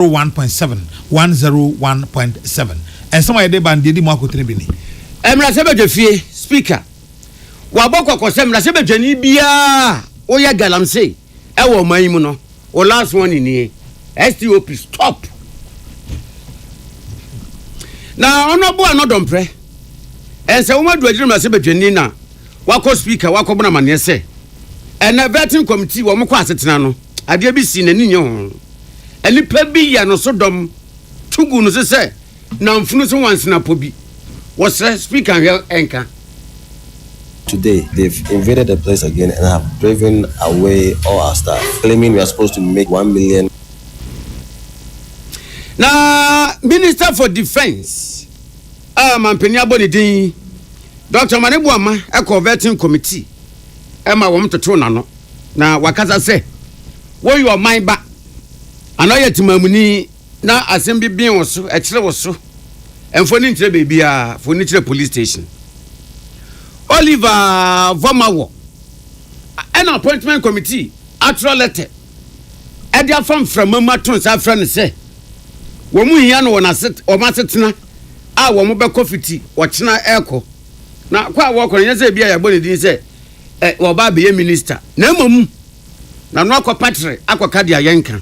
101.7 101.7 and some of the bandidi mo akotene bi ni emra se bedwefie speaker wa bokoko se emra se bedwani bia o ye galamsey e wo man mu no o last one ni STOP stop na ono bo anodom pre ense wo madu adire emra se bedwani na wako speaker wako bona mane se ena vetting committee wo mko asetena no ade bi si na ni nye ho eni pa bi ya no so dom tugu no se na mfunu so wansena po bi was speaker here Akan. Today they've invaded the place again and have driven away all our staff, claiming we are supposed to make 1 million. Now Minister for Defense Mampenia Bonidin Dr. Manebuama eko vetting committee ema wo mtoto na no na wakaza se wo your mind back anoye timamuni na asem bibin wo so e kire wo so enfoni ntire bebia foni kire police station Oliver Vomawo an appointment committee actual letter e dia from mama ton sa fra ne se wo mu hia no na set o ma setena a wo mo be kofiti wo kina eko na kwa wo ko nyese bia ya boni din se wo ba be minister na mom na no akopatre akoka dia yenka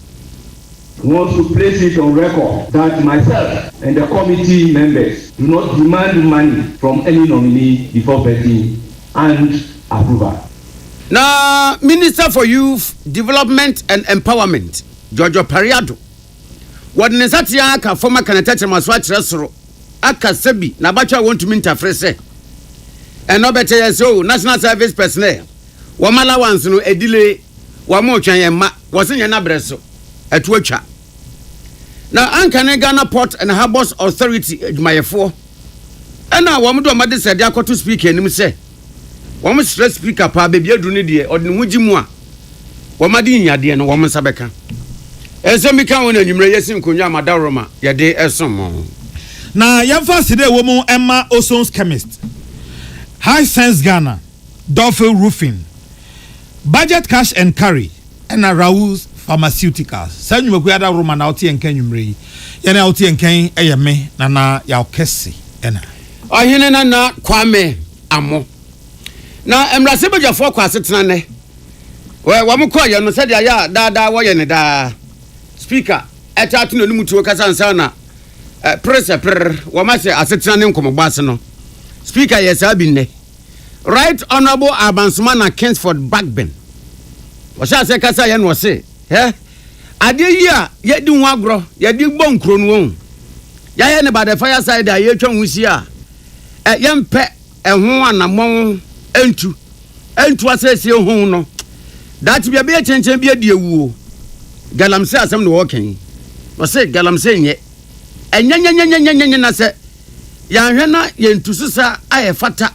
want to place it on record that myself and the committee members do not demand money from any nominee before vetting and approval. Now, Minister for Youth Development and Empowerment, Giorgio Pariado, what Nesatia aka former Kanatacha Maswach Resoro, aka Sebi, Nabacha want to interfere, and no better so National Service personnel, Wamala wants no a delay, Wamocha Yama, wasn't Yanabreso. At Watcha. Now, Akan Ghana Port and Harbours Authority, Mayafo. And now, one do a mother said, I to speak and say, one must stress speaker, pa baby, you need it, or the Mujimua. Wamadin Yadi and woman Sabeka. As some become when you may assume Kunya Madaroma, Yade as some more. na yamfa sede woman Emma Oson's chemist High Sense Ghana Dolphin Roofing Budget Cash and Carry and Raoul's Pharmaceuticals. Sanyu mekuada Roma na oti enkan nwumre. Yana oti enkan eyeme na ya okese ena. Ohene na Kwame Amo. Na emrase bejafo kwa asetena ne. Wa mko ye no said ya da wo ye ne da. Speaker etatu no mutuo kasa nsa na press wa ma se asetena ne nkomobase no. Speaker yes abi ne. Right Honorable Abansman Kingsford Backben. Wasa se kasa ye no se ade yi a ye di nwagro ye di bonkro no won ya ye ne by the fireside a ye twa nwusi a ye mpe ehun anamon entu asese ehun no that bia be chenchen bia di ewuo galamse asem no woken o se galamse nye enyenyenyenyenyenyen na se ya hwe na ye ntususa aye fata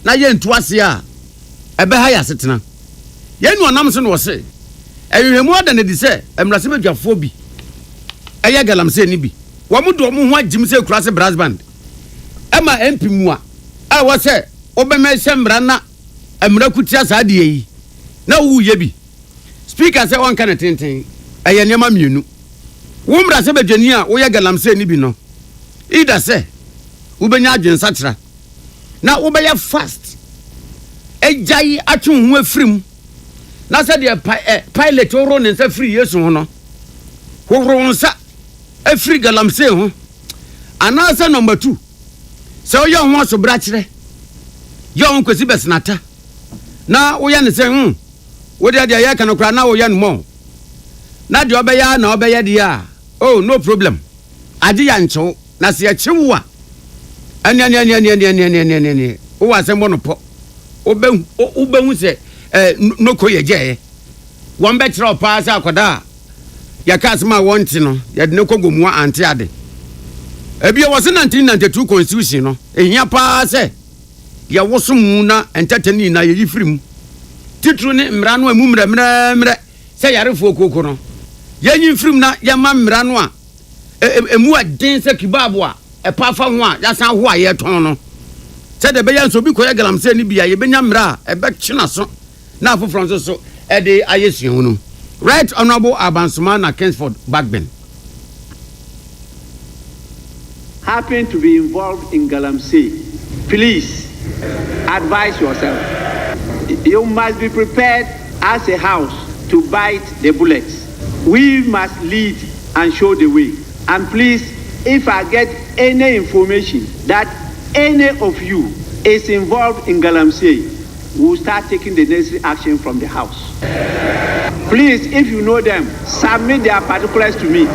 na ye ntu ase a ebe ha ya setena ye nu onam so no se ehwehemu ada ne di se emrase bedwafo bi eye galamse ni bi wo mu do mu ho agim se kurase brass band ema MP mu a wo se obeme semra na emra kutia sa de yi na wu ye bi speaker se won kan tenten eye nema mienu wo mrase bedwani a wo ye galamse ni bi no ida se wo benya adwensa tira na wo be ya fast ejai atun ho afrim na said the pilot or run and say free yes no who run sa a free galamse ho anasa number 2 so you want so brachre you want kwesi besnata na wo ya ne say wo dia ya kan kra na wo ya no mo na de obeya na obeya dia oh no problem ade ya ncho na se ya chiwu a ani wo wa se mo no po obehu se no koyeje won be tro pass akoda ya kasma wonti no ya de kogomu ante ade ebia was 1992 constitution no ehia pass ya wosomu na entertain na ye firim titru ne mra no amu mra se yarefo kokoko no ye yin firim na ya ma mra no a emu aden se kibabo a epafa ho a ya san ho a ye ton no se de be ya so bi koye galamse ni bia ye benya mra e be china so na for Francis so e dey ayesuhunu. Right Honorable Abansman Kingsford Backben. happen to be involved in Galamsey, please advise yourself. You must be prepared as a house to bite the bullets. We must lead and show the way. And please, if I get any information that any of you is involved in Galamsey, we'll start taking the necessary action from the house. Please, if you know them, submit their particulars to me.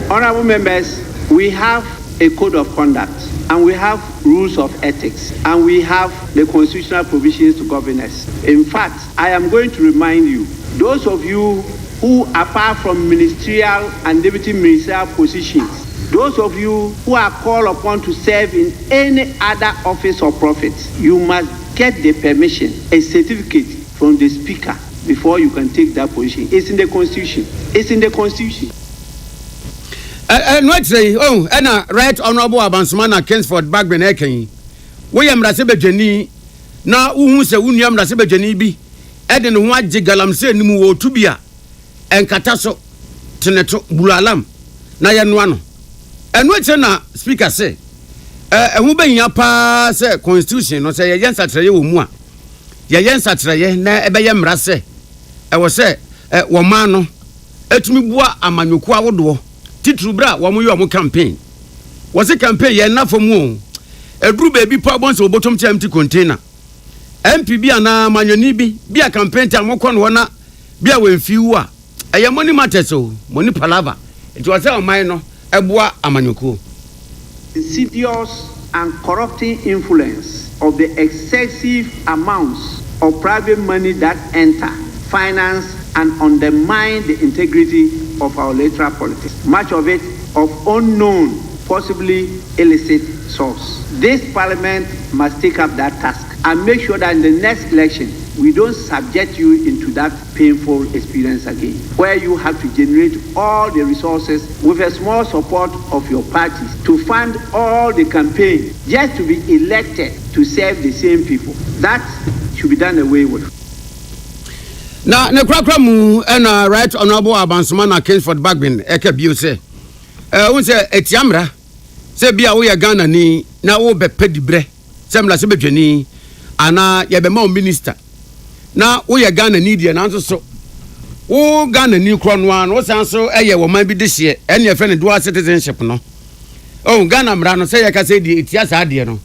Honorable members, we have a code of conduct, and we have rules of ethics, and we have the constitutional provisions to govern us. In fact, I am going to remind you, those of you who, apart from ministerial and deputy ministerial positions, those of you who are called upon to serve in any other office or profit, you must get the permission, a certificate from the speaker before you can take that position. It's in the constitution. It's in the constitution. What say? Oh, and right honorable Abansumana Kingsford Bagben Eken. William Rasebejani, now who say William Rasebejani be, Eden Waji Galamse Nimu Tubia, and Kataso Teneto Bulalam, Nayanwano. And what na speaker say? Who be in your pass constitution, or say against a tray umwa. Yayan Satraye, na Ebayam Rase. I was say, Wamano, Etmibua Amanyukwa Wodo. Titrubra wamu campaign. Was a campaign enough for moon. A group baby problems or bottom empty container. MPB ana manyonibi, be a campaign tamokon wana, be a when few are. A money matters so, money palava. It was a minor, a bois amanyuko. Insidious and corrupting influence of the excessive amounts of private money that enter, finance, and undermine the integrity of our electoral politics. Much of it of unknown, possibly illicit source. This parliament must take up that task and make sure that in the next election, we don't subject you into that painful experience again, where you have to generate all the resources with a small support of your parties to fund all the campaign just to be elected to serve the same people. That should be done away with. Now, ne mu and right honorable Abansumana Kingsford Bagbin, Eka Bio say, say, Etiamra, say, be away a Ghana ni, na wo be pedibre, Samla Sebejani, ana Yabemo minister. Now, we are Ghana need an answer so. Oh, Ghana new crown one, what's answer, a year, might be this year, and your friend dual citizenship, no? Oh, Ghana Mrano, say, I can say the Etias Adiano.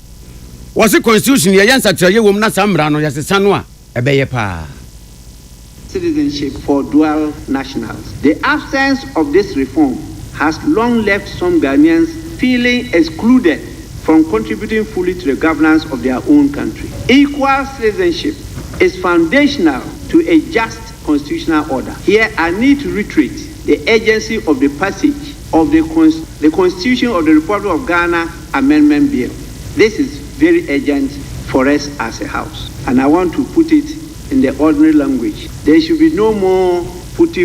Was a constitution, your answer to you, woman, Samrano, as a sanwa, a bayer. Citizenship for dual nationals. The absence of this reform has long left some Ghanaians feeling excluded from contributing fully to the governance of their own country. Equal citizenship is foundational to a just constitutional order. Here I need to reiterate the urgency of the passage of the Constitution of the Republic of Ghana Amendment Bill. This is very urgent for us as a house, and I want to put it in the ordinary language. There should be no more footy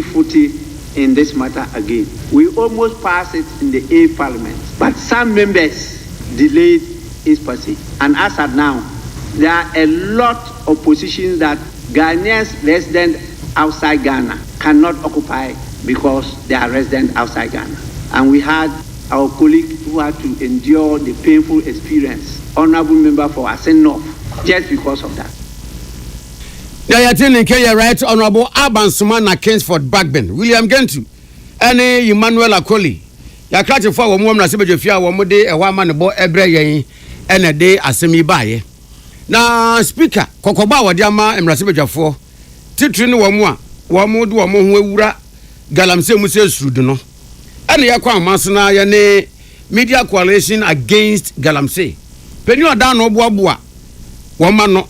in this matter again. We almost passed it in the A Parliament, but some members delayed its passage. And as of now, there are a lot of positions that Ghanaians resident outside Ghana cannot occupy because they are resident outside Ghana. And we had our colleague who had to endure the painful experience, honorable member for Asen North, just because of that. Yeah, you're right, honorable Abansumana Kingsford Bagbin, William Gentu, and Emmanuel Akoli. You're catching for one woman, Sibajafia, one day, a woman about every and a day as semi by. Now, Speaker, Kokoba, Diama, and Rasibajafo, Titrin Wamwa, Wamu, Wura, Galamse Muses Suduno, and the Aqua Masana, Yane, Media Coalition against Galamse. Penua down Obwabwa, Wamano,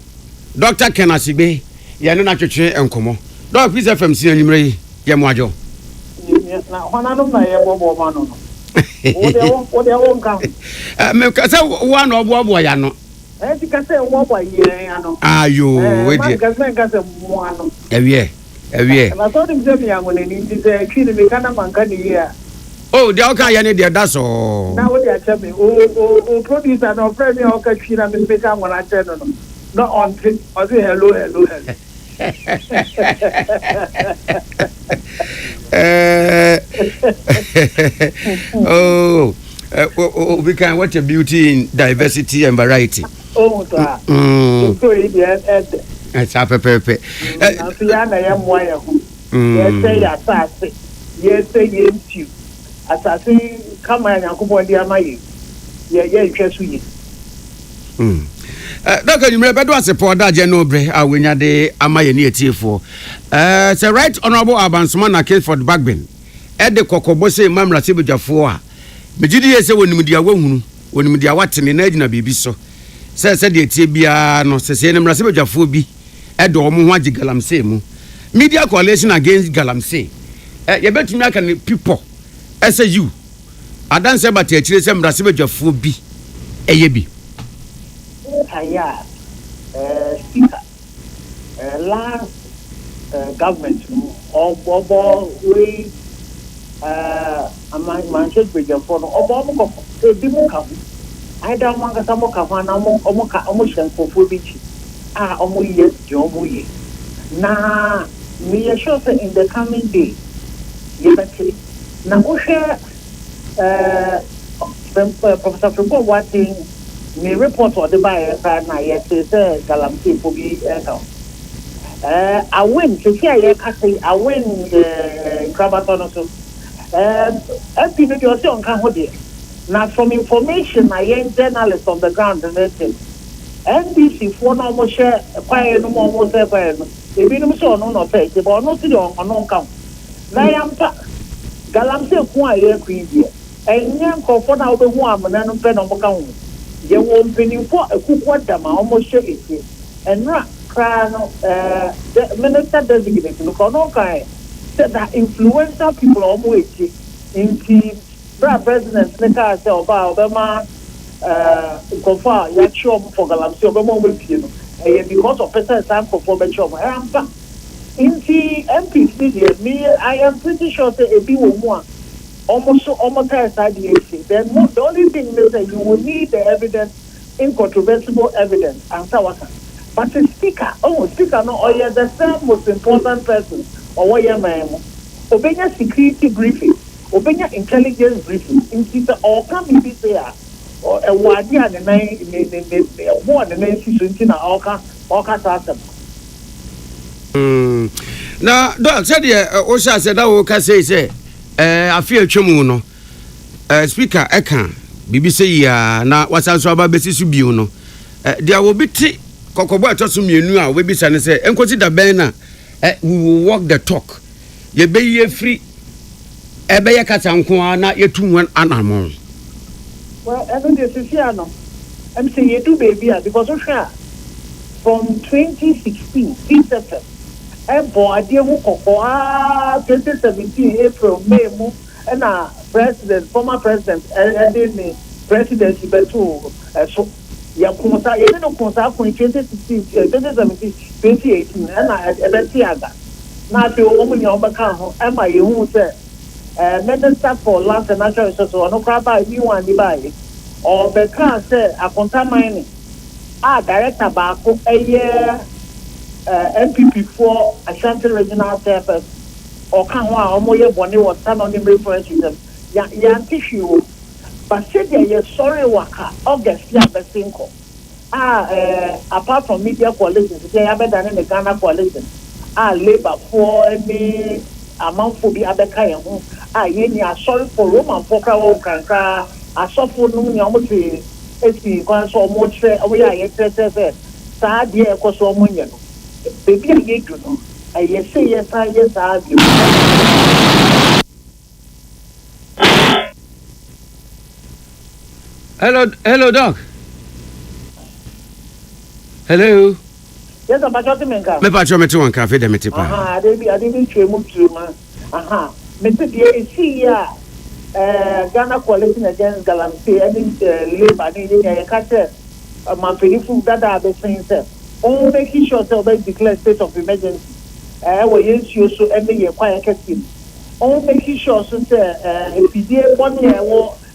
Dr. Kenasibe. Ya no na twetwe enkomo do Peace FM si anyimre ye moajo na hona no na ye bobo ma no o de wonka me ka se wa no obo ya no ti ka se wo bo ye ya no ayo we di ka se mo ano ewie na so dim se mi yango ne ni ti se kini me kana manka ni ya oh de o kan ya ne de da so na wo de a che me o producer no friend me o ka twina me be ka ngona che no no on it I say hello Oh, we can watch a beauty in diversity and variety. Oh, sir. So It's a pepe. Yes, say assassin. Yes, say you. Assassin, come on, Uncle Boy, dear my. Yeah, interest you. Doctor, you remember what support that Genobre, I win a day, am I near T4? It's a right honorable Abansman case for the backbone. Ed the Cocobose, Mamma Sibuja 4. Media say when media won't, when media watching in Edna Bibi so. Says the Tibia, no, says Rasibuja 4B, Ed Omuaji Galamsemu. Media coalition against Galamsey. You bet me I can people. SAU. I don't say about the HSM Rasibuja 4B. AYB. Aya, speaker, last government, or Bobo, we, Manchester Bridge for Obomo, a Bimuka. I don't want a Samoka, almost for beach. Ah, almost yes, Jomuye. Now, me assure in the coming day, now, we share Professor Foucault watching. Me report or the buyer na yes say Galamsey for be I win to see I win Krabaton so MP no dey on kan ho dey na from information I am journalist on the ground and everything NBC for no mo share kwai no mo say kwai no e bi no so no say but no see on kan na yam pa Galamsey ko aye ku yi enye nkofo na obehu amana no pe no mo kan ye won penifo akukwa dama almost share it and na crano the minister designate no kono kai said that influential people almost in the president ne ka say obama kofa ya chom for Galamsey obama we pie no because of person time for be chom ampa in the MP me I am pretty sure say e bi wo mu a almost inside the issue. Then the only thing is that you will need the evidence, incontrovertible evidence, and so on. But the speaker, no, or you're the third most important person, or what you're man, obey security briefing, obey intelligence briefing, in Twitter, or come in this year, or a word, and the name, season, Oka Sassam. Now, Doc said, Osha said, I will say. I feel chumu no speaker Akan bibi say ya na wasanso aba besi bi no dia wo biti kokobo atoso mienu a we bisa ne say enkosi da ben na we will walk the talk ye be ye free ebe ye kata nko na yetu wan anamon well I don't see no I'm saying you do baby because from 2016 December adi hu koko 2017 April May mu na president former president and presidency betu so ya kunsa ye no kunsa kun 2016 2017 2018 na ebeti aga na be o mu ni obaka ho ma ye hu se minister for land and natural resources ono kwa ba ni wan di ba ye o be kan se akonta mining director ba ko MPP for Ashanti Regional Service or can one or body was stand on the reference with them. Ya tissue, but said they sorry waka August ya besinko. Apart from media coalition, they have done in the Ghana coalition. Labor for any amount for the other kind. Ye are sorry for Roman Poker or Kanka. I saw for no almost a so much. We are yet sad year because so many. Baby, I get to know. I say yes, I have you. Hello, Doc. Hello. Yes, I'm about to make a. Me patcho me to one cafe de me tipa. I didn't show mu to man. Me see ya. Ghana coalition against Galamsey and labor ni catch man penifu dada be saying say on making sure they declare state of emergency. We use you so every quiet keep. On making sure so if you did 1 year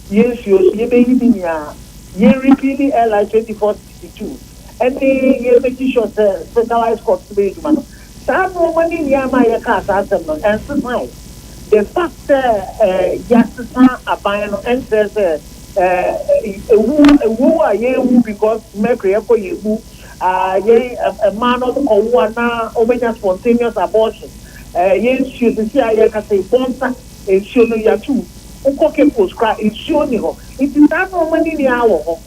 yes you be in ya repeating LI 2462 and they making sure specialized court to be man some money near my car and the fact yasisa aban no enters ewu a yewu because mercury eko yewu ye a man of owu na omenya spontaneous abortion ye issue the see aye ka say bonta issue no ya tu ukoke postcra issue ni ho it is that no money ni awo ho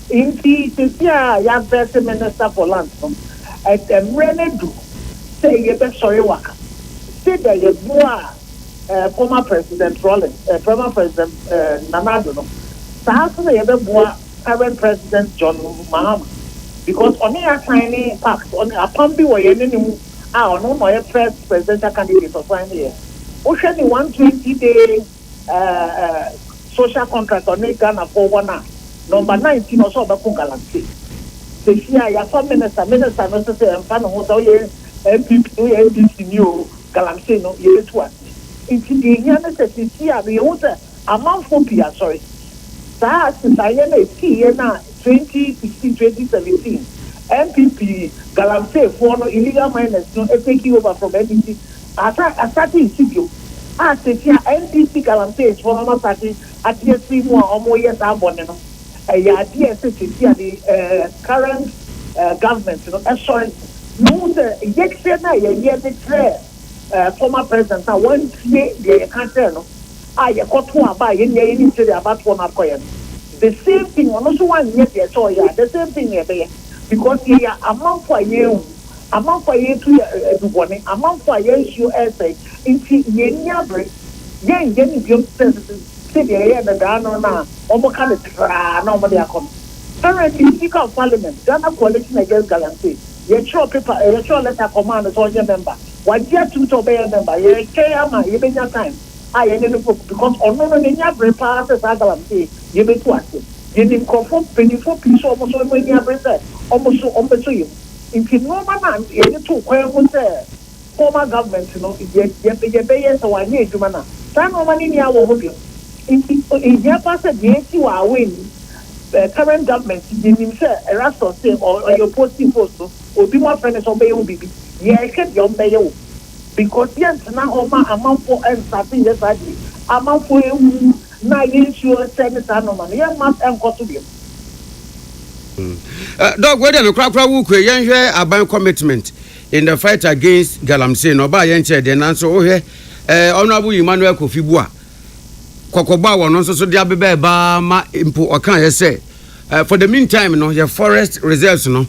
inti the see ya best minister for land no at emrenedu say ye be sorry waka say that ye boa former President Rollins, former President Nanado, no. So they have current President John Mahama because on the signing pact on a pumpy way any no my first presidential candidate for signing here. Ocean 120-day social contract on Ghana for 1 hour. Number 19 or so about Kungalansi. The CIA, some minister, no say and fan of MPP new Galamse no you to us. It's the Yannis here, the other amount for Pia, sorry. That's since I am a year now, 2016-2017. MPP, Galamse, for illegal miners, no, taking over from NDC. I started in Sibio. I said, here, NDC Galamse is for almost at the 3 more or more years. I'm born, idea here, the current government, sorry, no, the year declare. Former president, I want to the country. I got one by any city about one of the same thing, also one year, so yeah, the same thing here because here amount for you, amount for you to one, amount for you, you essay, into Yenyabre, Yen Yen, city, the Ghana now, almost kind of nobody are coming. Currently, Speaker of Parliament, Ghana coalition against Galamsey, your show paper, your show letter command as all your member. Why just to obey a member? You can't, you been your time. I ended up because on no any other part of Galamsey, you be to us. You didn't conform 24 piece almost when you have said, almost so you. If you know my man, you took where was there. Former government, you pay so I need to manage. Time no money in our hobby. In your past, yes, you are winning. Current government, you didn't say a rascal say or your posting post or be more friends or be baby. Yeah, I can't your mayo because yes, now amount for and starting yes, I did. Amount for you now, you senator no money. Yeah, must and got to be. Dog, whether the crowd will create a bank commitment in the fight against Galamsey, no by any then answer, oh, here, Honorable Emmanuel Kofibua. Kokoba one also so dia bebe ba ma impo Akan say for the meantime no your forest reserves no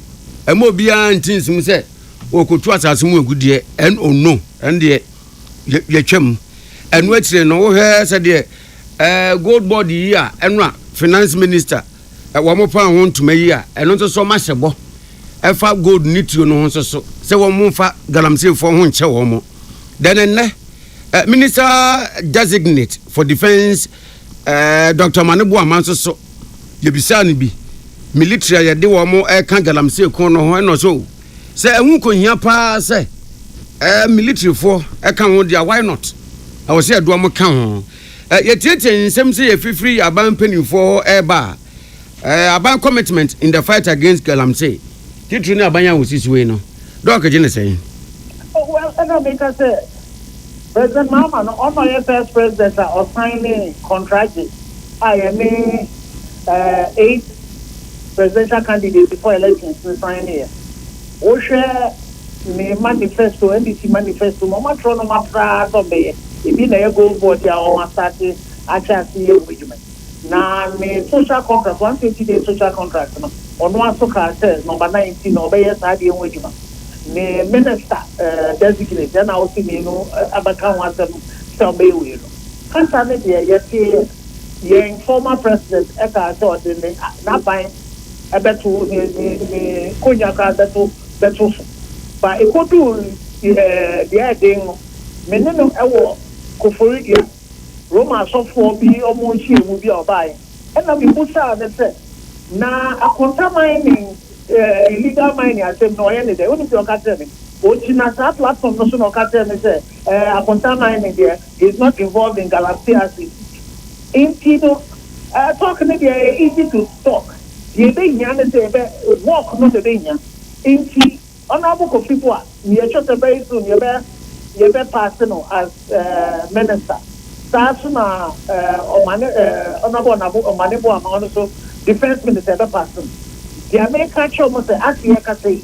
emo bia ntinsim say okotu asase mu agudie en ono en de ye twam enu atire no wo he say de gold board yi a enu a finance minister wo mo pa ho ntuma yi a enu nso so ma hyebo efa gold nitio no nso so say wo mo fa Galamsey fo ho nche wo mo then Minister designate for defense Dr. Manebu Amanso so yebisa ni bi military ya de wo mo kan Galamsey kon no ho no so say ehun ko hia pa say military for kan ho dia why not I was say do mo kan ho yetiete nsem say yefifiri aban panifo eba aban commitment in the fight against Galamsey titru ni aban ya wosisi we no doc je ne say well I make us say President Mahama, no, on my first president, or signing contract. I am 8 presidential candidates before elections to sign here. Osha, me manifesto, NDC manifesto, Mama Trono, my proud of me. If you never go vote, you are starting, actually, see now, me social contract, 120-day social contract, no, on one so says, number 19, obey us, I be wagement. The minister designate then I also Abakan was some way. Concerning the former president Eka thought in not buying a better Konyaka better but it could do the idea Menino Ewo Kofori Roma software be almost here will be or buy and I mean put out that said now a contaminating illegal mining I said no any day only to academy which in a platform national academy say a contaminating there is not involved in Galamsey in Tino talking there easy to talk ye be yan say walk not the benya in T honorable of people you shot very soon you be personal as minister That's na Omanebo amount so defense minister the person. The American almost say actually say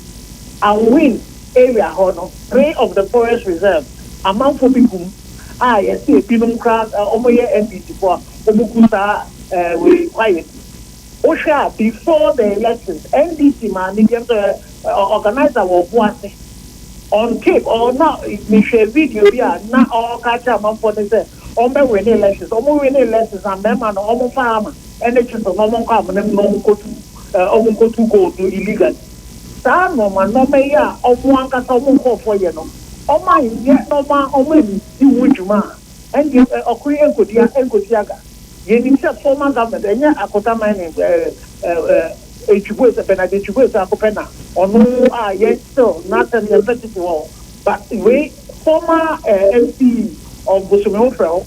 I win area hono 3 of the forest reserve amount for people. Yes, see pinum crowd omoye NPC for omukusa we quiet. Osha before the elections NDC man medium organizer was what on tape or now me share video here now all catch am for the say omo win elections and them and omo farmer and it is omo come them no go to go to illegal sa no man no me ya omo anka so omo ko for ye no omo ye no ma omo ni wujuma and the okuri enkodia ye ni say former government enya akota mining Echukwese Benadi Echukwese Akopena ono yes so not an university wall but we former MP of Busumofrel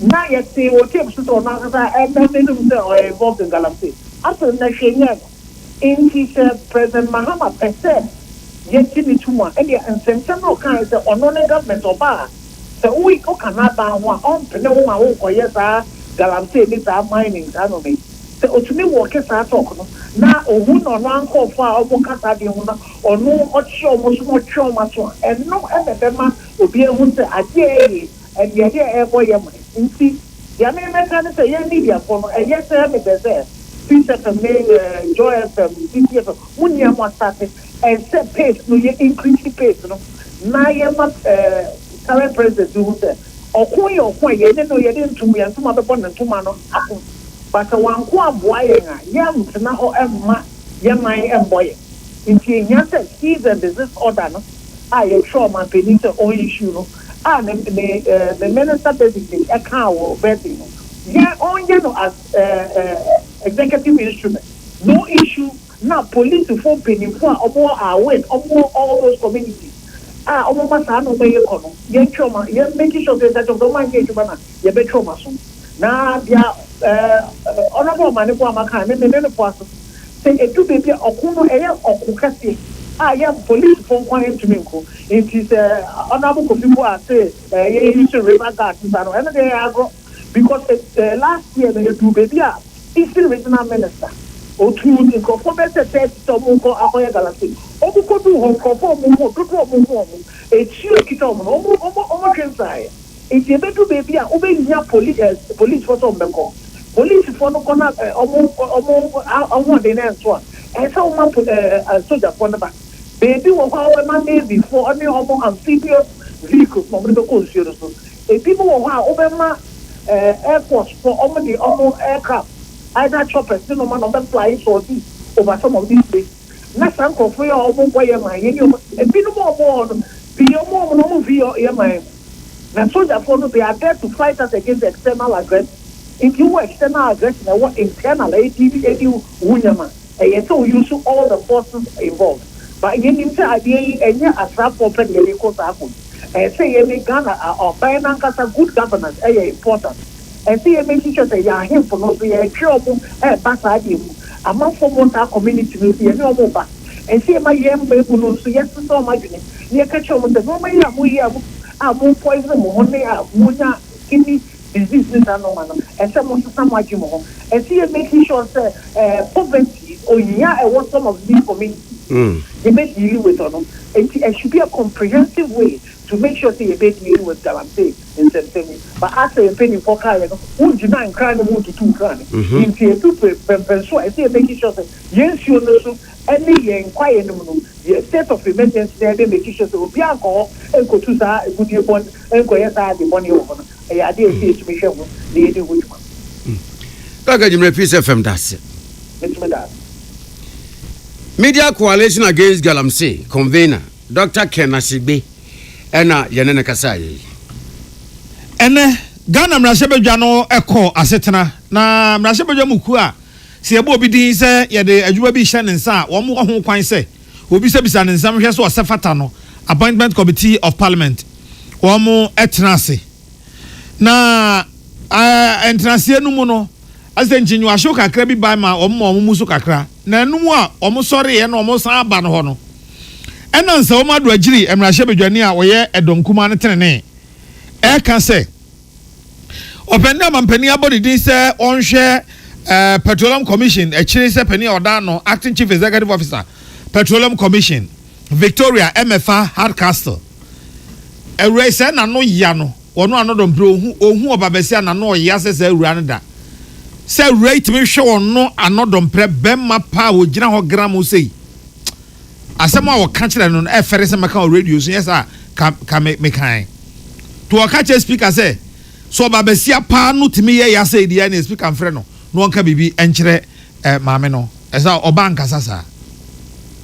now yet see what came to na and then involved in Galamsey after the Kenya in President Mahama Pese yet Jimmy Tuma and the central kind of on government or bar so we cannot ban one on Penoma or yes Galamsey this are mining I don't know the otumi work sa talk no na ohun no anko fa omo kasa de hu na onu ochi omo so maso eno ebebema obi ehun se ade and ye e boy am nti ya me meka ne se ye media for no ye se me be se peace from me joy from peace munya mo start and set pace no ye increase pace no na ye ma current president do se okun ye ne no ye de ntum ye ntum abebo ne ntum no akun but one quam boy, yam to now emma, yamai and boy. In the season, and business order, I am sure my penny own issue. And the minister basically a cow or betting. Yeah, on as executive instrument. No issue now, police to form penny for or more our way, or more all those communities. Almost I know may economy. Yet, trauma, yet making sure that of the mind gate, you bet trauma soon. Now, honorable Manipo Amaka, and then the person say a 2 baby or Kuno air or Kukasi. I am police from Quine to Minko. It is honorable people are say, you should river gardens and they are because last year the 2 baby are still regional minister. O two in conformity test to Munko Akoya Galaxy. Obuko do home conform a chill kitom, almost inside. If you do baby, obey your police for some member. Police for no corner, almost the next one. And so one put a soldier for the back. Baby, what Monday before only almost amphibious vehicles from the coast. If people were over Air Force for almost aircraft, either choppers, no man of them flying or this over some of these days. Next time, for free or almost where my and be no more be your mom, no via my. And so therefore they are there to fight us against external aggression. If you were external aggression, and what internal ATV, and so use all the forces involved. But you need to idea and you are trapped for pen and say you make Ghana or Bayananka good governance important. And see making sure that you are here for not be a trouble and pass among for our community will be a normal back. And see my young people so yes so much near catch on the moment we have poison money munya kidney disease and someone and see making sure that poverty or what some of these communities they make deal with them and it should be a comprehensive way to make sure they deal with Galamsey in September. But after a penny for car, would you not cry the moon to 2 grand? In the 2 so I see making sure that yes, you know, any inquiry the state of emergency, they make sure to be alcohol and go to that good year one and go inside the money over. I did to be sure they do which one. Dr. Jimmy Peace FM, that's it. It's my dad. Media Coalition Against Galamsey, convener, Dr. Ken Asibe, and Yanene Kasai. And Ghana Mrashabedwa no eko asetena na Mrashabedwa mukua se ebo obi din se ye de adwuma bi hye ne nsa wo mo ho kwan se obi se bisa ne nsa hwe so osefata no appointment committee of parliament wo mo etnase na entrance enu mu no ase nchinyu ahwo kakra bi ba ma wo mo musu kakra na enu mu a wo mo sori ye na wo mo san aba no ho no ena nsa wo ma do agiri Mrashabedwa ni a wo ye edonkuma ne tenene e kan se Openda mampeni abodi din say onhwe Petroleum Commission chiri say Penny Odano acting chief executive officer Petroleum Commission Victoria MFA Hardcastle Ewre say na no ya no wono anodo mpre ohu obabesia na no ya say ewura ne da say rate me hwe wono anodo mpre bemma pa wo gina ho gram sei asema wo ka kire no e fere se maka radio so yes ka me kan to o ka che speaker say so obabesia pa no timi ye ya say dia na speaker mfre no no nka bibi enkyere maame no esa obanka sasa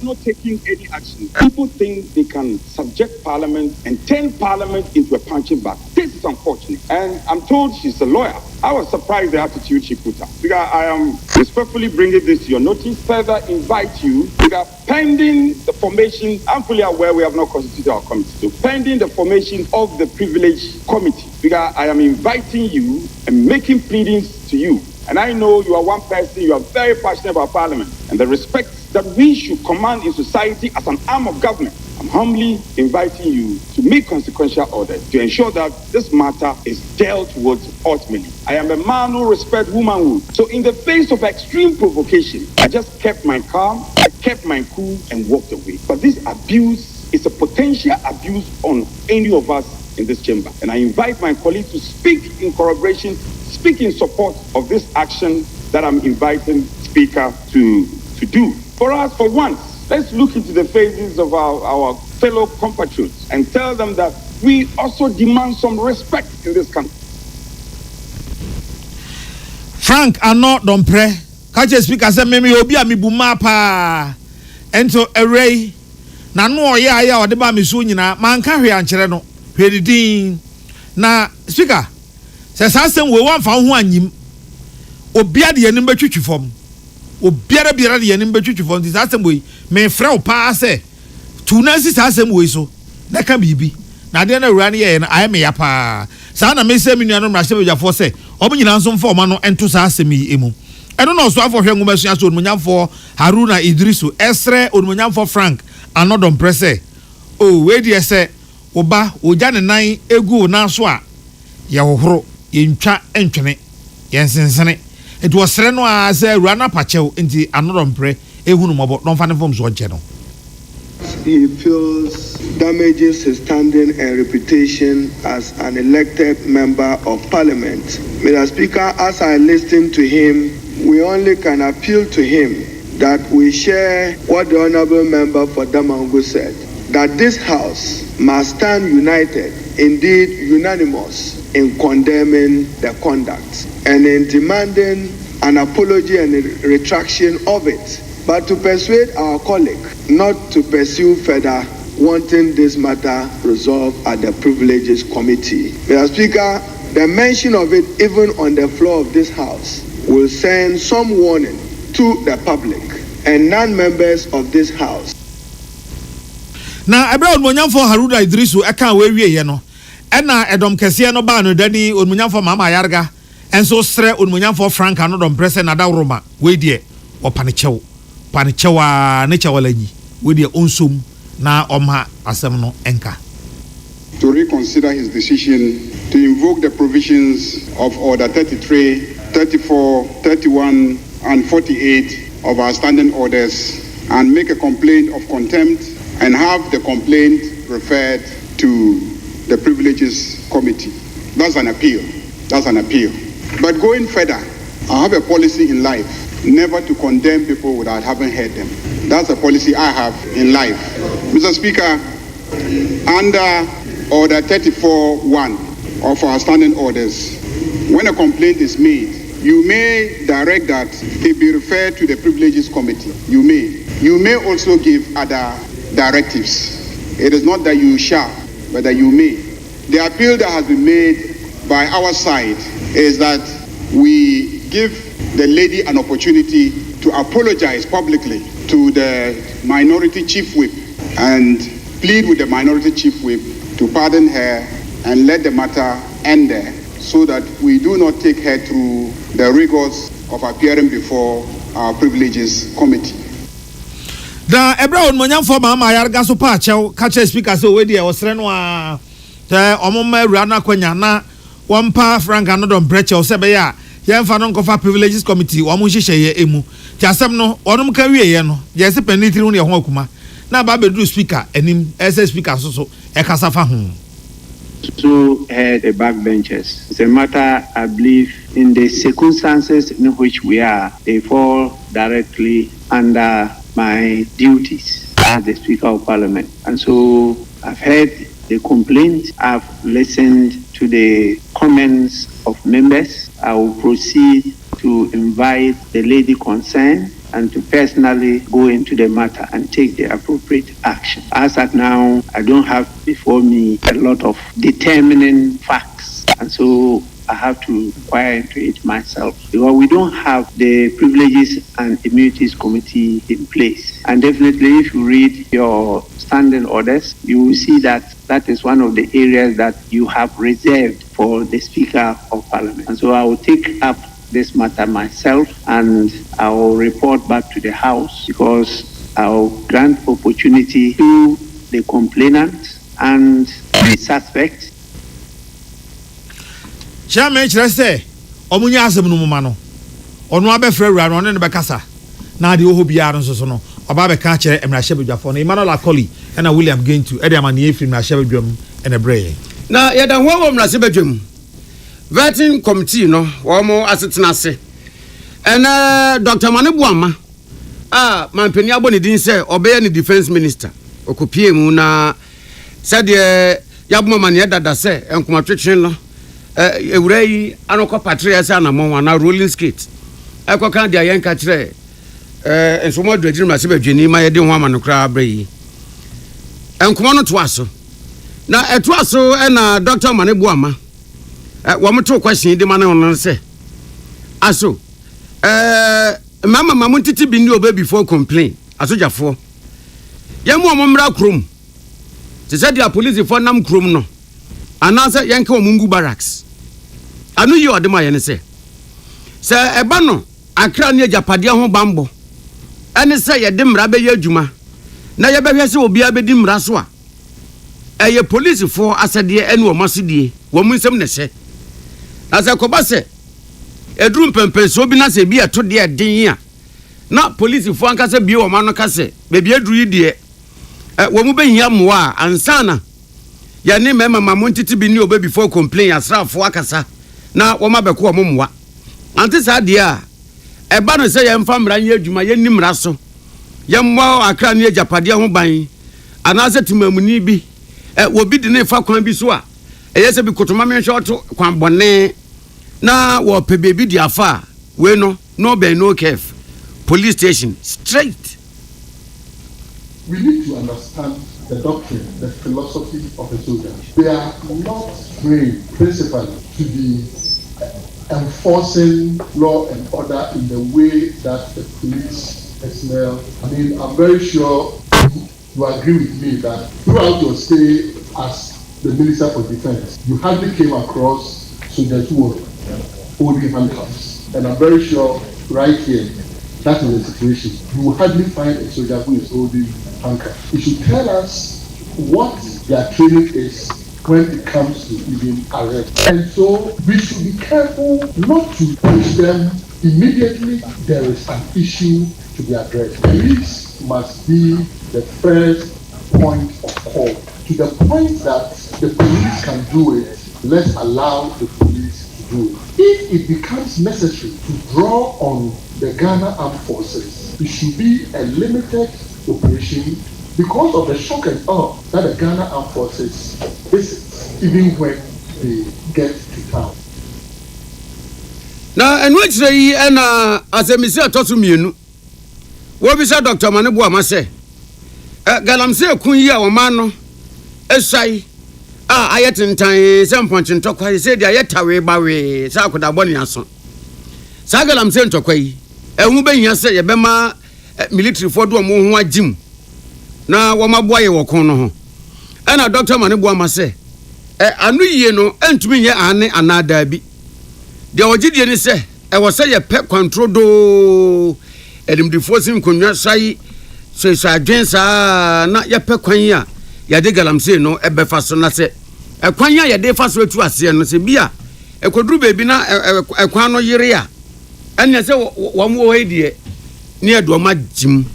not taking any action. People think they can subject Parliament and turn Parliament into a punching bag. This is unfortunate. And I'm told she's a lawyer. I was surprised the attitude she put up. Because I am respectfully bringing this to your notice. Further invite you, because pending the formation, I'm fully aware we have not constituted our committee. So pending the formation of the privilege committee, because I am inviting you and making pleadings to you. And I know you are one person, you are very passionate about Parliament and the respect that we should command in society as an arm of government. I'm humbly inviting you to make consequential orders to ensure that this matter is dealt with ultimately. I am a man who respects womanhood. So in the face of extreme provocation, I just kept my calm, I kept my cool and walked away. But this abuse is a potential abuse on any of us in this chamber. And I invite my colleagues to speak in corroboration, speak in support of this action that I'm inviting Speaker to do. For us, for once, let's look into the faces of our fellow compatriots and tell them that we also demand some respect in this country. Frank Ano Dompre, catch a speaker say me obi a mi buma pa. Ento array na no ya o de ba mi so nyina man ka hwe ankyere no hwe din na speaker say sasem we wan fa ho anyim obi ade yanim betwitwi fom obiara biara de yanim betwitwi fom this sasem we me frɛ o pa say tunansi sasem we so na ka bibi na de na wura ne ye na aye me ya pa sa na me se me nuanom na hyebejafo say obo nyina nso mfa o ma no ento sasem yi emu eno no so afo hwe ngoma so aso onmunyamfo Haruna Idrisu esre onmunyamfo Frank Ano Dompre say o we de say oba oja ne nan egu na so a ye hohoro ye ntwa entwene ye nsensene it was sere no a say rana pachew nti Ano Dompre ehunu mobo don fa ne fom so je no. He feels damages his standing and reputation as an elected member of Parliament. Mr. Speaker, as I listen to him, we only can appeal to him that we share what the Honourable Member for Damangu said, that this House must stand united, indeed unanimous, in condemning the conduct and in demanding an apology and a retraction of it, but to persuade our colleague not to pursue further, wanting this matter resolved at the Privileges Committee. Mr. Speaker, the mention of it even on the floor of this House will send some warning to the public and non-members of this House. Na ebra onmunyamfo Haruna Idrisu eka we wie ye no ena edom kese no ba no dani onmunyamfo mama yarga enso sre onmunyamfo Frank Ano Dompre se na dawroma we die opanichew panichewa ne chawalaji we die onsom na omha asem no enka to reconsider his decision to invoke the provisions of Order 33, 34, 31 and 48 of our standing orders and make a complaint of contempt and have the complaint referred to the Privileges Committee. That's an appeal. That's an appeal. But going further, I have a policy in life, never to condemn people without having heard them. That's a policy I have in life. Mr. Speaker, under Order 34.1 of our standing orders, when a complaint is made, you may direct that it be referred to the Privileges Committee. You may. You may also give other directives. It is not that you shall, but that you may. The appeal that has been made by our side is that we give the lady an opportunity to apologize publicly to the Minority Chief Whip and plead with the Minority Chief Whip to pardon her and let the matter end there, so that we do not take her through the rigors of appearing before our Privileges Committee. Da ebra onmunyamfo mama yarga so pa chew catch speaker so we dey osre no a te omoma awura na kwanya na one pa Frank another brecha or sebeya yɛmfa no nkɔfa privileges committee wɔn mo hyehyɛ yɛ emu ti asɛm no wɔn ka wie yɛ no yɛ sɛ panyin tiri no yɛ ho akuma na ba bedru speaker anim ɛsɛ speaker so ɛkasa fa ho. So the backbenchers. It's a matter, I believe, in the circumstances in which we are, they fall directly under my duties as the Speaker of Parliament. And so I've heard the complaints, I've listened to the comments of members. I will proceed to invite the lady concerned and to personally go into the matter and take the appropriate action. As at now, I don't have before me a lot of determining facts, and so I have to inquire into it myself, because we don't have the Privileges and Immunities Committee in place. And definitely, if you read your standing orders, you will see that that is one of the areas that you have reserved for the Speaker of Parliament. And so I will take up this matter myself and I will report back to the House, because I will grant opportunity to the complainant and the suspect. Chairman kyerɛ sɛ ɔmunya asɛm no muma no ɔno abɛfrɛ wura no ɔne ne bɛkasa na de oho biara nso so no ɔba bɛka kyerɛ emrahye bedwafo no Emmanuel Akoli ɛna William Gentu ɛde amane efiri emrahye bedwam ɛna brɛ na yɛda ho wɔ emrahye bedwam vetting committee no wɔn asetena ase ɛna Dr. Manebuama mampani abɔ ne din sɛ ɔbɛyɛ ne defense minister okopie mu na sɛdeɛ yaboma mane dada sɛ enkomatwetwe no ewura yi anokɔ patria sɛ anamɔ na rolling skate ɛkɔka de ayenka kyerɛ ensomo adwagiri mase badwani ma yɛde ho amanokra abra yi enkoma no to aso na ɛto aso ɛna Dr. Manebuama wɔn to question de ma ne no sɛ aso mama mamuntiti bi ni obe before complain asojafo yɛmu ɔmomra krom te sɛ dia police for nam krom no anase yɛnke ɔmungu barracks anu yi ɔde ma yɛ ne sɛ ɛba no akra ne agapade ho bambo ɛne sɛ yɛde mra bɛyɛ adwuma na yɛbɛhwɛ sɛ obi abɛdi mra so a ɛyɛ police for asɛdeɛ ɛne ɔmasedie wɔn nsɛm ne hyɛ na sɛ kɔba sɛ edrum pempenso bi na sɛ bi ɛto de den a na police fo ankasa bi wo ma no ka sɛ bebi edru yi de wo mu behia moa ansana ya ne mema mamontiti bi ni oba before complain asrafo akasa na wo ma bɛko wo moa ante sa de a ɛba no sɛ yɛmfa mra nyɛ adwuma yɛni mra so yɛmmɔ akra ne agapade ho ban anase timamuni bi wo bi de ne fa kwan bi so a ɛyɛ sɛ bi kotoma me hwɛ to kwan bɔne na wo pe baby di afa we no be no kef police station straight. We need to understand the doctrine, the philosophy of a soldier. They are not trained principally to be enforcing law and order in the way that the police personnel. I mean, I'm very sure you agree with me that throughout your stay as the Minister for Defense, you hardly came across soldiers who were holding handcuffs. And I'm very sure right here, that is the situation. You will hardly find a soldier who is holding handcuffs. You should tell us what their training is when it comes to even arrest. And so we should be careful not to push them immediately. There is an issue to be addressed. Police must be the first point of call. To the point that the police can do it, let's allow the police to do it. If it becomes necessary to draw on the Ghana Armed Forces, it should be a limited operation because of the shock and awe that the Ghana Armed Forces visits, even when they get to town. Now, and which day, and as a Mr. Tosumienu, what we said, Dr. Manebuama say, Galamse Kunya or Mano, Esai. Ayatin time, some punch and talk. I said, I yet away by way, Sakoda Boniason. Sagalam sent to Quay, a woman yasa, a bema military for do a moon Jim. Now, what my boy will corner. And a Dr. Manebuama say, I knew ye no, and to me, Anne and Nadabi. The Ogidian say, I was say a pet control do, and him deforcing Kunya say, so I dance not your pet Quanya. Yade galamse no ebe faso na se ekwanya yade faso etu ase no se bia ekoduru beebi na ekwan no yere a anya se wo mo hedie ne adoma jim.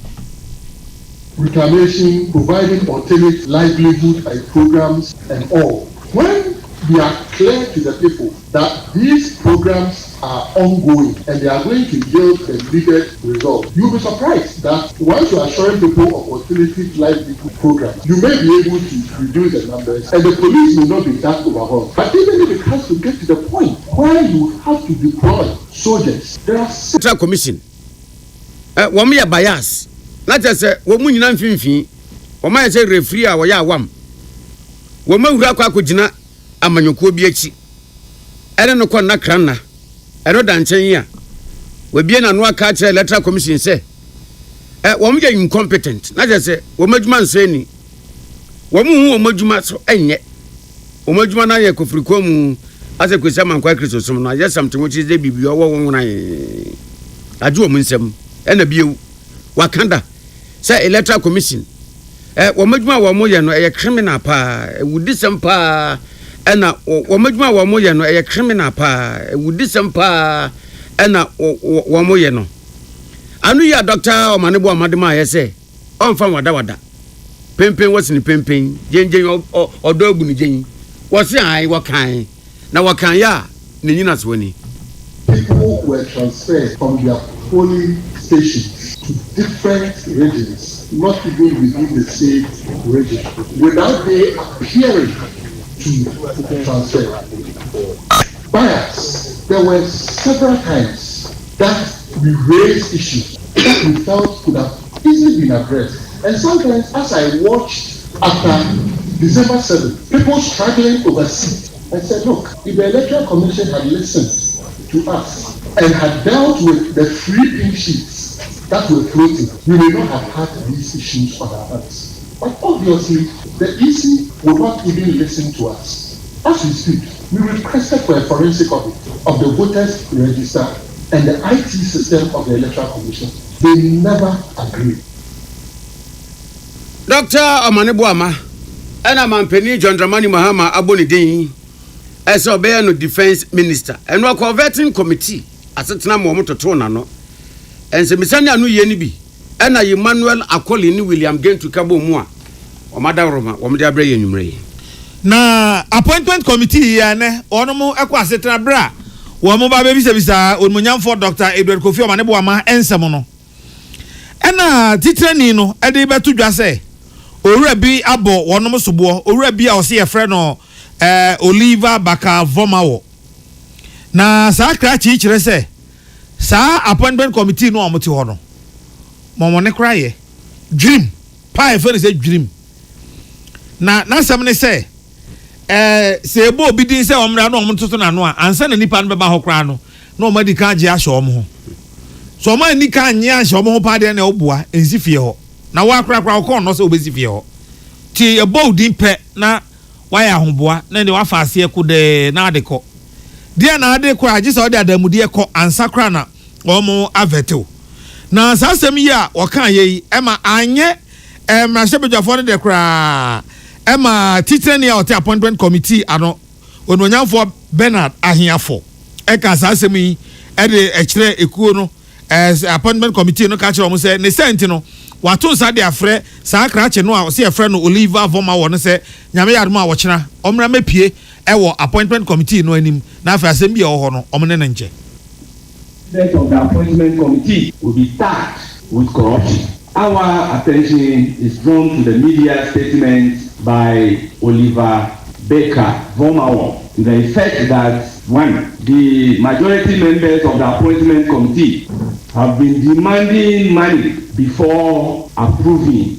Reclamation, providing alternate livelihood and programs and all. When we are clear to the people that these programs are ongoing and they are going to yield the needed result, you'll be surprised that once you are showing people of alternative livelihood programs, you may be able to reduce the numbers and the police may not be that overwhelmed. But even if it has to get to the point where you have to deploy soldiers, there are Central Commission. Wɔn yɛ bias. Na kyerɛ sɛ wɔn mu nyinaa mfimfini. Wɔn ayɛ sɛ referee a wɔyɛ awam. Wɔn awura akɔ akɔgyina amanyokuo bi akyi. Ɛne no kɔ nnakra nna. Ɛno da nkyɛn yi a wɔbie na no aka kyerɛ Electoral Commission sɛ wɔn yɛ incompetent. Na kyerɛ sɛ wɔn adwuma nso ani. Wɔn hu wɔn adwuma so ɛnyɛ. Wɔn adwuma na yɛ kofiriko mu asɛ kwesi amankwa Kristo som no ayɛ something which is the bibi ɔwɔ wɔn wɔn adwo wɔn nsɛm ɛna biewu wakanda sɛ Electoral Commission wɔn adwuma wɔn yɛ no ɛyɛ criminal pa ewudi sɛm pa ɛna wɔn adwuma wɔn yɛ no ɛyɛ criminal pa ewudi sɛm pa ɛna wɔn yɛ no anu yɛ Dr. Omanebo Amadema ayɛ sɛ ɔnfa wada pempen wɔsi ni pempen gyengen ɔdɔ agu ni gyen wɔsi ayi wɔkan na wɔkan yɛ a ne nyina so ni. People were transferred from their polling stations to different regions, not even within the same region, without they appearing to transfer. Bias. There were several times that we raised issues that we felt could have easily been addressed. And sometimes, as I watched after December 7th, people struggling over seats, I said, look, if the Electoral Commission had listened to us and had dealt with the 3 pink sheets that were floating, we may not have had these issues on our hands. But obviously, the EC will not even listen to us. As we speak, we requested for a forensic audit of the voters register and the IT system of the Electoral Commission. They never agreed. Dr. Omanebo Ama, and I'm Penny John Dramani Mahama Abonidin. As a no defense minister and no converting committee as a time moment to turn no and se misania no yeni bi and a Emmanuel Akoli ni William Gain to Cabo Mua or Madam Roma or Media Bray Numre. Na appointment committee ya ne onomo ekwa setra bra wo mo ba baby service onmunyam for Dr. Edward Kofi Omanebo Ama ensem no ena titrani no e de beto dwa se owura bi abo wonom sobo owura bi a o se ye frɛ no Oliver Baka Vomawo na sa krachi kire se sa appointment committee no amoti ho no momo ne kraye dream pa e fe say dream na sam ne se se ebo obi din se omra no omto na no a ansa na nipa no beba ho kra no na o madi kan je ahye om ho so ma ni kan nya ahye om ho pa de na oboa ensi fie ho na wa kra ko no se obesi fie ho ti ebo din pe na why ahomboa na ne wafa ase ko de na adeko dia na adeko agi so de adamude ko ansakra na omo aveto na sasem yi a wokan yi ema anye mrashebejafo ne de kra ema titrani a oti appointment committee ano ononyamfo Bernard Ahiafo eka sasem yi e de ekire ekuo no appointment committee no ka kire omo se ne sent no wato sa de afre sa krache no a se afre no Oliver Vomawo no se nyame yadoma wo kyena omra mapie ewo appointment committee no anim na afa asem bi e ho no omne ne nche. Of the appointment committee will be tasked with corruption. Our attention is drawn to the media statement by Oliver Baker Vomawo to the effect that one, the majority members of the appointment committee have been demanding money before approving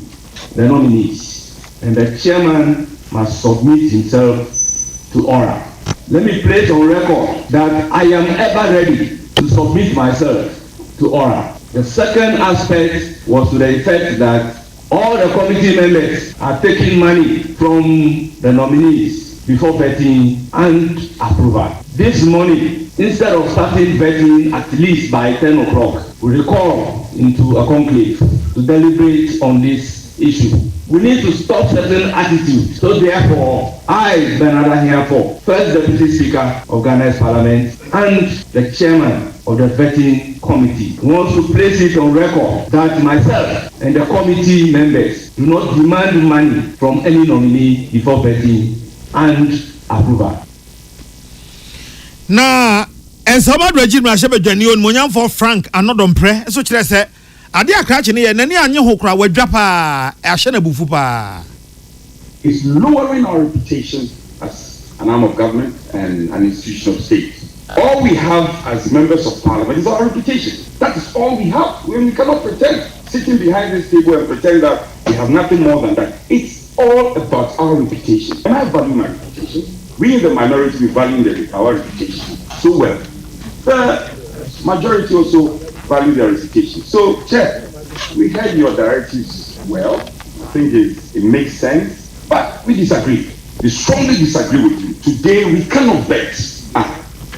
the nominees, and the chairman must submit himself to oral. Let me place on record that I am ever ready to submit myself to oral. The second aspect was to the effect that all the committee members are taking money from the nominees before vetting and approval. This morning, instead of starting vetting at least by 10 o'clock, we recall into a conclave to deliberate on this issue. We need to stop certain attitudes. So therefore, I, Bernard Ahiafo, first Deputy Speaker of Ghana's Parliament and the Chairman of the Vetting Committee, wants to place it on record that myself and the committee members do not demand money from any nominee before vetting and approval. Na ensama regime na shebe dwani on monyam for Frank anodompre so kire se ade akrache ne ye nani anye ho kra wadwa pa ahye na bufu pa. It's lowering our reputation as an arm of government and an institution of state. All we have as members of parliament is our reputation. That is all we have. We cannot pretend, sitting behind this table and pretend that we have nothing more than that. It's all about our reputation. And I value my reputation. We in the minority, we value our reputation so well. The majority also value their reputation. So, Chair, we heard your directives well. I think it makes sense, but we disagree. We strongly disagree with you. Today, we cannot bet.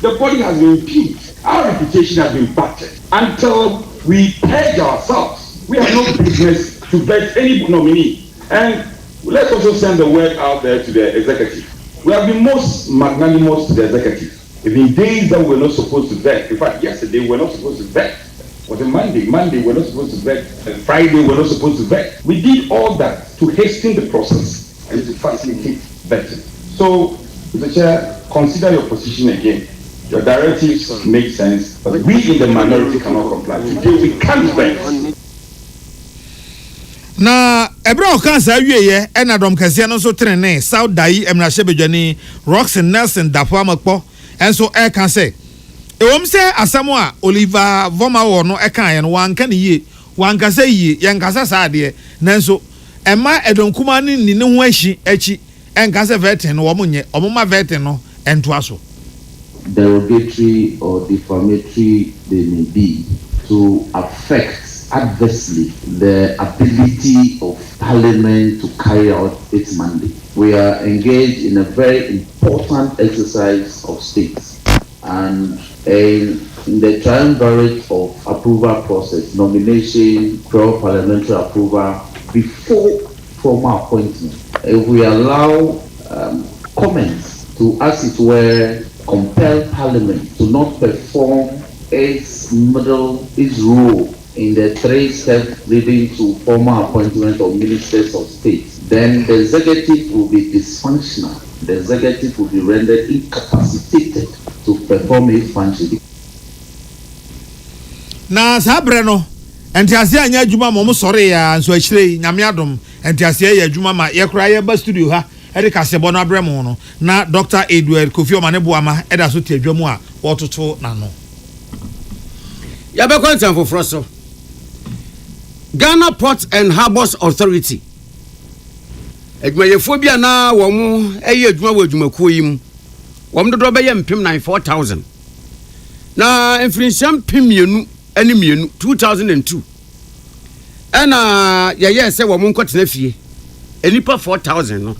The body has been impeached. Our reputation has been battered. Until we purge ourselves, we have no business to vet any nominee. And let's also send the word out there to the executive. We have been most magnanimous to the executive. Even days that we're not supposed to vet. In fact, yesterday we're not supposed to vet. Was it Monday? Monday we're not supposed to vet. And Friday we're not supposed to vet. We did all that to hasten the process and to facilitate vetting. So, Mr. Chair, consider your position again. Your directives make sense, but we in the minority cannot comply. Today we can't vet. Na ebra okansa wieye ena dom kase no so trene South Dai emrahye bedwani Roxen Nelson Dapo amakpo enso e kan se ewom se asamo a Oliver Voma wo no e kan ye no wanka ne yie wanka se yie ye nkasa saade nanso ema edonkuma ni ne ho ahyi achi enkasa vetin no wo monye omoma vetin no ento aso derogatory or defamatory they may be to affect adversely the ability of Parliament to carry out its mandate. We are engaged in a very important exercise of states, and in the triumvirate of approval process, nomination, parliamentary approval, before formal appointment, if we allow comments to, as it were, compel Parliament to not perform its role in the 3 steps leading to formal appointment of ministers of state, then the executive will be dysfunctional. The executive will be rendered incapacitated to perform its function. Na sabre no entiase anya adwuma mo sore ya nso akire nyame adom entiase ya adwuma ma ye kra ye ba studio ha e de kasebo no abremo no na Dr. Edward Kofi Omaneboama e da so te adwamu a wototo na no ya be kwantan foforo so Ghana Ports and Harbours Authority edwumayefo bia na wo mu eye adwuma wo adwumakuo yim wo mdodo be ye mpem 94,000 na infrinsiam pemienu ani mienu 2002 ana ye se wo mu nkotena fie enipa 4,000 no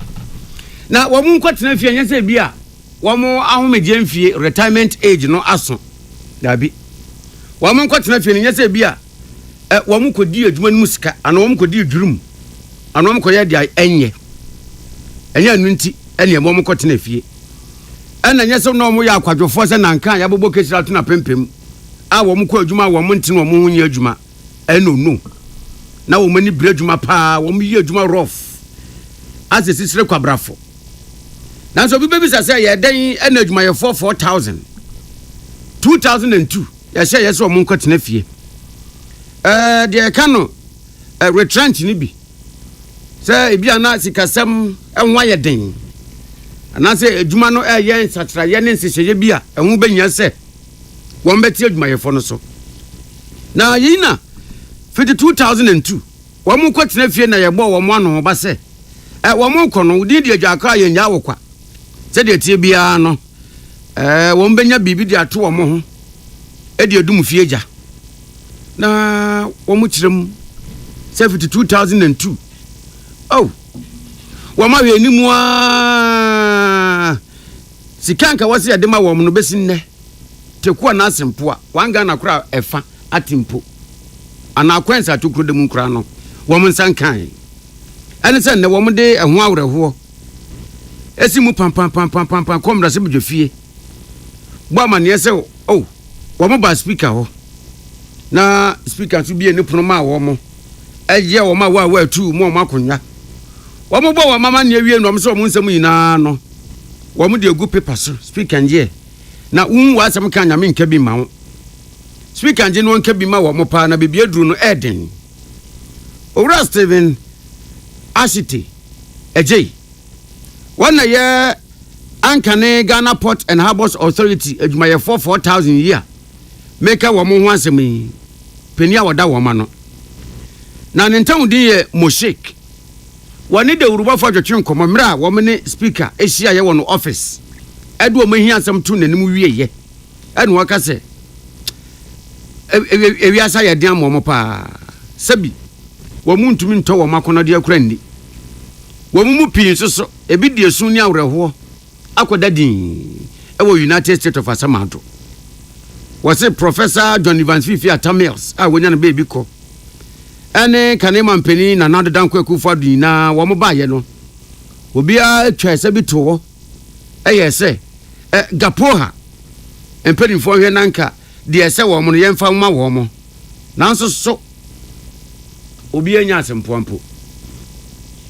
na wo mu nkotena fie nya se bia wo mu ahomegye mfie retirement age no aso dabi wo mu nkotena fie nya se bia wo mu kodi adwuma no sika ana wo mu kodi adwurum ana wo mu koye dia enye anu nti ene wo mu kotena fie ana nya se no mu ya akwadwofo se nanka ya bobo kesira to na pempem a wo mu ko adwuma wo mu nti no mu hunya adwuma no na wo mani bre adwuma pa wo mu yi adwuma rough asesi sire kwabrafo na so bi bebisa se ye dan ena adwuma ye 4,000 2002 ya she ye so wo mu kotena fie de kano retrench ni bi se ebia na sikasem enwa ye den ana se adwuma no ye satra ye ne nsehye bia enwo benya se won beti adwuma ye fo no so na yina 2002 wo mu kwatena fie na ye bo wo mu ano ba se wo mu kono di di adwaka ye nya wokwa se de tie bia no won benya bibi di ato wo mu ho e de adum fie ja na wo mu kirem 2002 oh wo ma we nimu a sikanka wose ya de ma wo mu no besi nne teku na asempo a wanga na kura efa atimpo ana akwensa tokuro de mu kura no wo mu nsankan ɛne sɛ ne wɔn de ɛho awerɛhoɔ esi mu pam kɔmra sɛ bɛdwa fie bɔ amaneɛ sɛ oh wɔn ba speaker hɔ na speaker nso bie ne pono ma wɔn ɛyɛ wɔn a wɔn atu mu wɔn akonnwa wɔn bɔ wɔn mama ne awie no wɔn sɛ wɔn nsɛm nyinaa no wɔn de egu paper so speaker njeɛ na wɔn wɔ asɛm kan nyame nka bi ma wɔn speaker nje no nka bi ma wɔn paa na beebi aduru no ɛden owura Stephen Ashite ɛgye wɔn na yɛ Ankane Ghana Port and Harbours Authority adwumayɛfoɔ 4,000 year meka wɔn ho asɛm yi peni a wɔda wɔn ma no na ne ntam din yɛ Moshik wɔne de urubafo atwetwe nkɔmɔ mmerɛ a wɔn ne speaker ahyia yɛ wɔ no office ɛde wɔn ahia asɛm to n'anim wieyɛ ɛne wɔka sɛ ewiasa yɛ den amɔ paa sɛbi wɔn mu ntumi ntɔ wɔn akɔnɔ de akura nni wɔn mu pii nso so ebi die sun ne awerɛhoɔ akɔda din ɛwɔ United States of Asamado wɔse Professor John Evans Fifi Atamils a wɔnya no baby kɔ ɛne kanema mpani na nadoda nkɔ akufo ado nyinaa wɔn baayɛ no obiara atwa sɛ bi to hɔ ɛyɛ sɛ gapoha mpanimfoɔ hwɛ nanka deɛ sɛ wɔn no yɛmfa ma wɔn nanso so obiara nya asɛmpoa mpo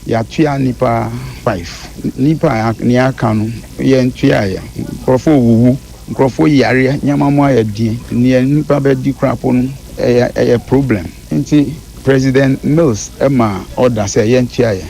yɛatua nipa 5 nipa ne aka no yɛntua yɛ nkurɔfoɔ wuwu nkurɔfoɔ yare nyamamo ayɛ die ne nipa bɛdi krapo no ɛyɛ problem nti President Mills Emma order say yentua ye